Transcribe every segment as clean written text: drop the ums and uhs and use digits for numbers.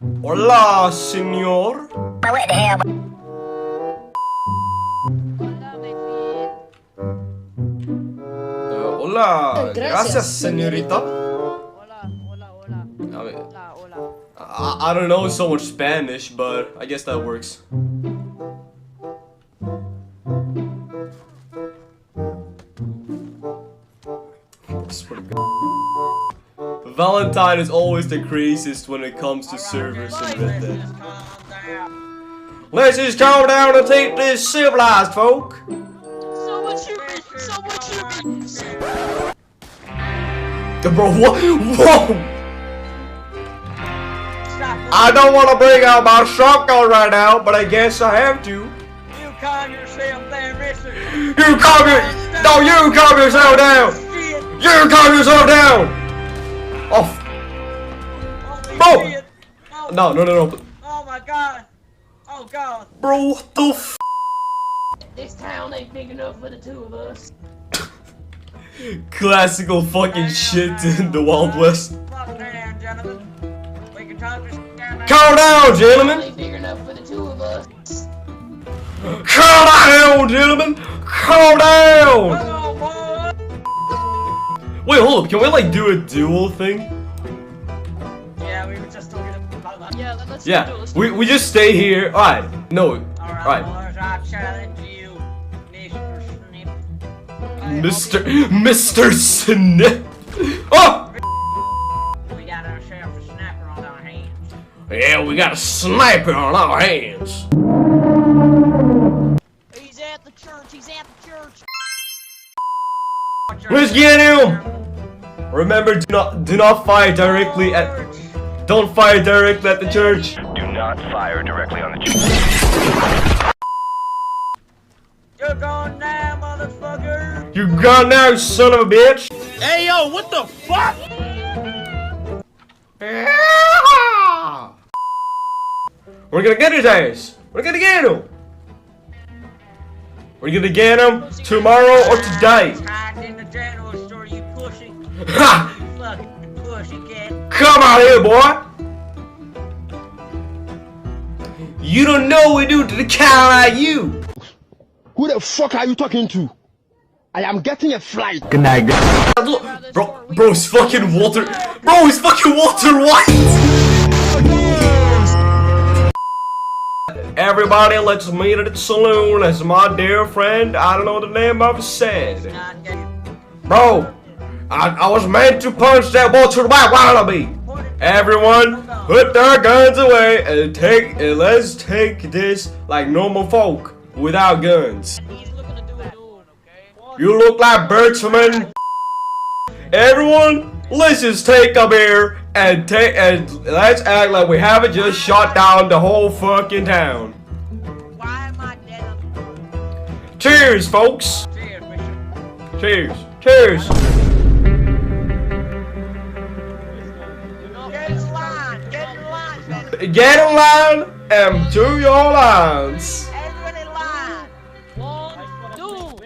Hola, señor. What the hell? Hola, gracias, señorita. Hola, hola, hola. I mean, Hola, hola. I don't know so much Spanish, but I guess that works. That's pretty good. Valentine is always the craziest when it comes to servers and Red Dead. Let's just calm down and take this civilized folk. So much you Bro, what? Whoa! I don't want to bring out my shotgun right now, but I guess I have to. You calm yourself down, mister. You calm yourself down. You calm yourself down. Oh. Bro. No. Oh my god. Oh god. Bro, what the f? This town ain't big enough for the two of us. Classical fucking shit in the Wild West. Calm down, gentlemen. We can talk this down. Calm down, gentlemen. Ain't big enough for the two of us. Calm down, gentlemen. Calm down. Hello, boy. Wait, hold up. Can we like do a duel thing? Yeah, we were just talking about that. Yeah, let's do Yeah. it. We just stay here. All right. No. Alright, Right. boys, I challenge you, Mr. Snip. Mr. Snip. Oh! We got ourselves a snapper on our hands. Yeah, we got a sniper on our hands. He's at the church. He's at the church. Let's get him. Remember, do not fire directly at. Don't fire directly at the church. Do not fire directly on the church. You're gone now, motherfucker. You gone now, son of a bitch. Hey yo, what the fuck? We're gonna get his ass. We're gonna get him. We're gonna get him tomorrow or today. Hiding in the general store, you pussy. Ha! You fucking pussy cat. Come out here, boy. You don't know what we do to the cow like you. Who the fuck are you talking to? I am getting a flight. Good night, bro's fucking water. Bro, he's fucking water white. Everybody, let's meet at the saloon. As my dear friend, I don't know the name of it said. Not getting Bro, I was meant to punch that water white wannabe. Everyone, put their guns away and let's take this like normal folk without guns. He's looking to do a duel, okay? You look like Birchman. Everyone, let's just take a beer and let's act like we haven't just shot down the whole fucking town. Why am I dead? Cheers, folks. Cheers, Bishop. Cheers. Cheers. Get in line. Get in line, man. Get in line and do your lines. Everyone in line. 1, 2.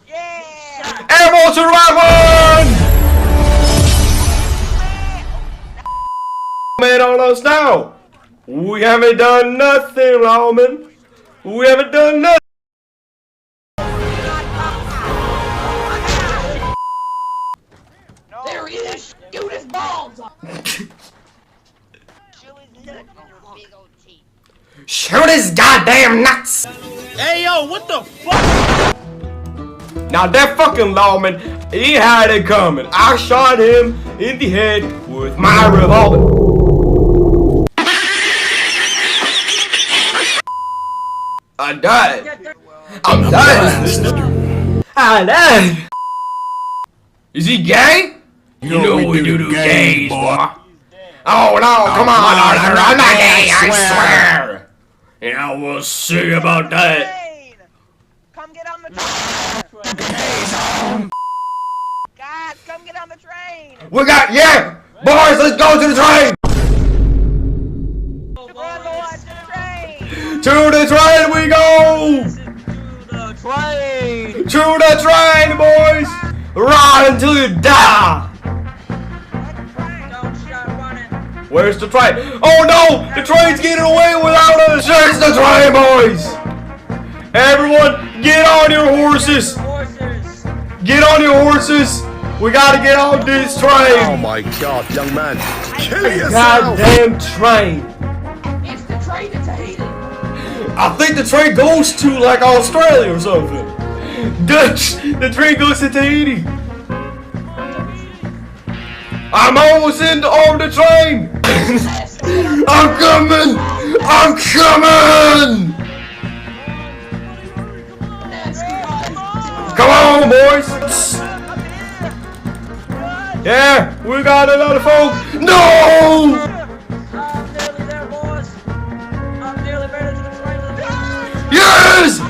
Yeah. Everyone to the right one. Man on us now. We haven't done nothing, lawman. We haven't done nothing. There he is. Shoot his balls. Shoot his goddamn nuts. Hey yo, what the fuck? Now that fucking lawman, he had it coming. I shot him in the head with my revolver. I died. I'm dying. I died. Is he gay? You know we do to gays, boy. Oh no, come on, I'm not gay, I swear. Yeah, we'll see about that. Train. Come get on the train. Guys, come get on the train. Yeah, boys, let's go to the train. We're going to the train. To the train we go. To the train. To the train, boys. Ride until you die. Don't start running. Where's the train? Oh no! The train's getting away without us! There's the train, boys! Everyone, get on your horses! Get on your horses! We gotta get on this train! Oh my god, young man. Kill yourself! Goddamn train! It's the train to Tahiti. I think the train goes to like Australia or something. Dutch! The train goes to Tahiti! I'm almost on the train! I'm coming! I'm coming! Come on, boys! Yeah, we got another folk! No! I'm nearly there, boys. I'm nearly ready to the train. Yes! I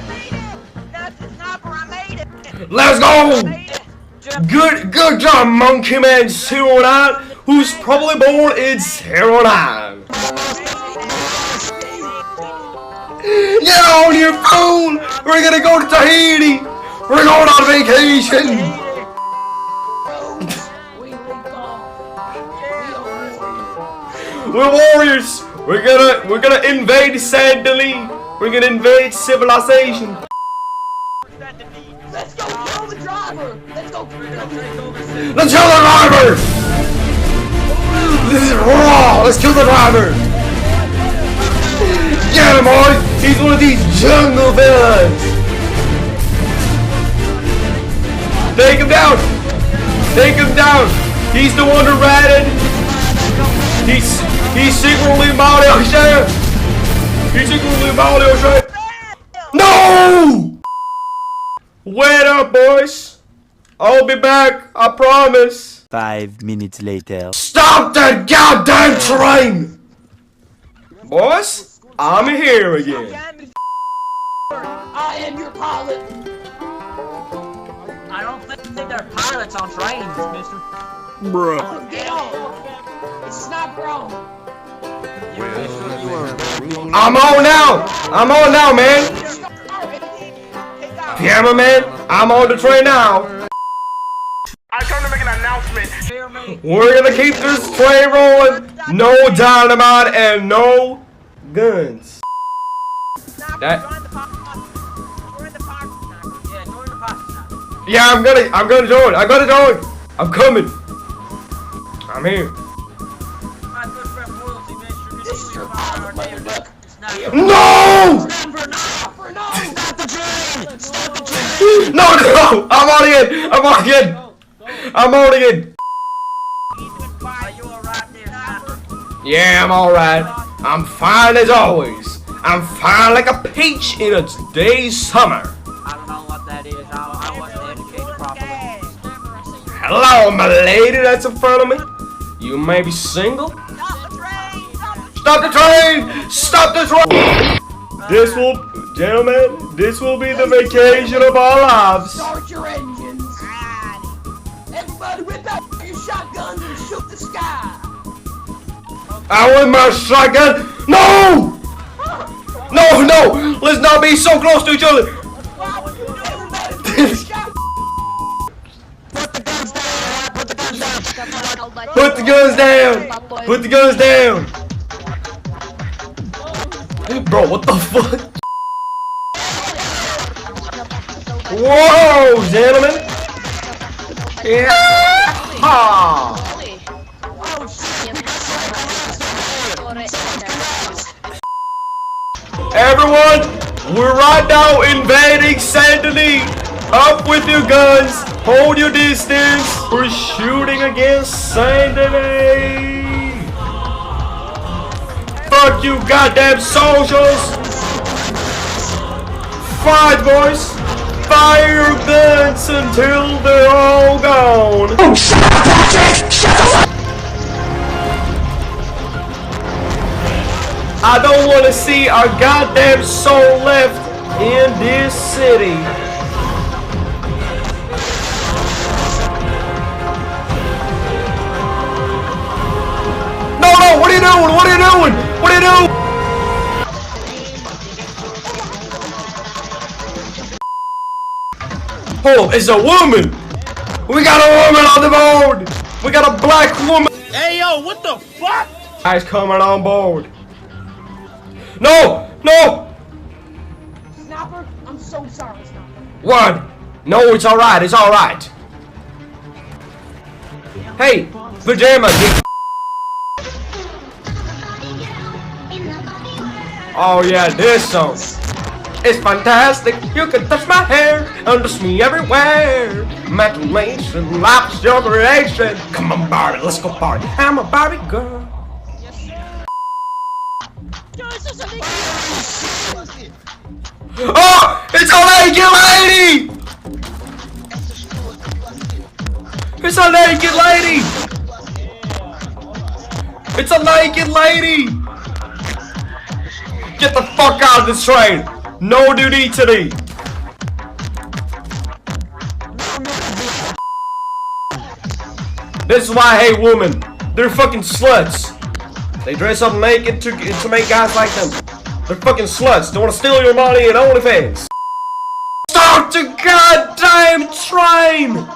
made it! That's the sniper, I made it! Let's go! Good job, Monkey Man 09, who's probably born in 09. Get on your phone! We're gonna go to Tahiti! We're going on vacation! We're warriors! We're gonna invade Sandali! We're gonna invade civilization! Let's go kill the driver. Let's go kill the driver. Let's kill the driver! This is raw! Let's kill the driver! Get him, boy! He's one of these jungle villains! Take him down! Take him down! He's the one who ratted! He's secretly Mario Share! He's secretly Mario Share! No! Wait up, boys! I'll be back, I promise! 5 minutes later. Stop that goddamn train! Boys, I'm here again. I am your pilot. I don't think there are pilots on trains, mister. Get on. It's sniper on. I'm on now! I'm on now, man! Cameraman, I'm on the train now! I come to make an announcement. We're gonna keep this train rolling! No dynamite and no guns. That- Yeah, I'm gonna join. I'm gonna join. I'm coming. I'm here. This is your pilot, motherfucker. No! Sniper, no! Stop the train! Stop the train! No! I'm on again. I'm on again. I'm on again. Yeah, I'm alright. I'm fine as always. I'm fine like a peach in a day's summer. I don't know what that is. I wasn't educated properly. Hello, my lady that's in front of me. You may be single. Stop the train! Stop the train! This will, gentlemen, this will be the vacation of our lives. Start your engines! Everybody whip out your shotguns and shoot the sky! I want my shotgun. No! No, no! Let's not be so close to each other. Put the guns down! Put the guns down! Bro, what the fuck? Whoa, gentlemen! Yeah! Ha! Everyone, we're right now invading Sandali. Up with your guns. Hold your distance. We're shooting against Sandali. Fuck you, goddamn soldiers. Fight, boys. Fire your guns until they're all gone. Oh, shut up, Patrick! Shut up! I don't want to see a goddamn soul left in this city. No, no, what are you doing? What are you doing? What are you doing? Oh, it's a woman. We got a woman on the board. We got a black woman. Hey, yo, what the fuck? Guys coming on board. No! No! Snapper, I'm so sorry, Snapper. What? No, it's alright, it's alright. Hey, pajama, dick. Oh yeah, this song. It's fantastic. You can touch my hair, undress me everywhere. Imagination, life's your creation. Come on, Barbie, let's go party. I'm a Barbie girl. Oh, it's a naked lady! It's a naked lady! It's a naked lady! Get the fuck out of this train! No duty today! This is why I hate women. They're fucking sluts. They dress up naked to make guys like them. They're fucking sluts. They want to steal your money and OnlyFans. Stop the goddamn train!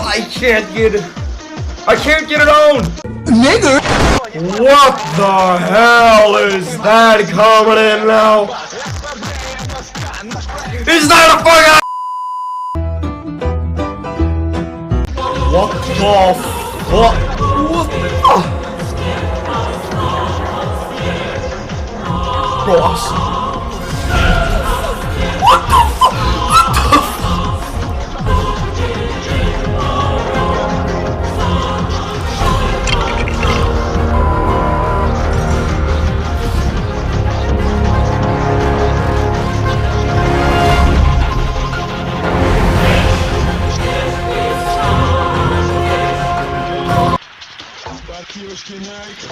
I can't get it. I can't get it on. Nigger. What the hell is that coming in now? Is that a fucking? What the fuck? What the? Boss.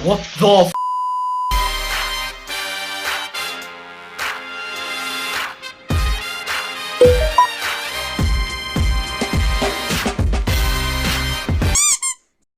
What the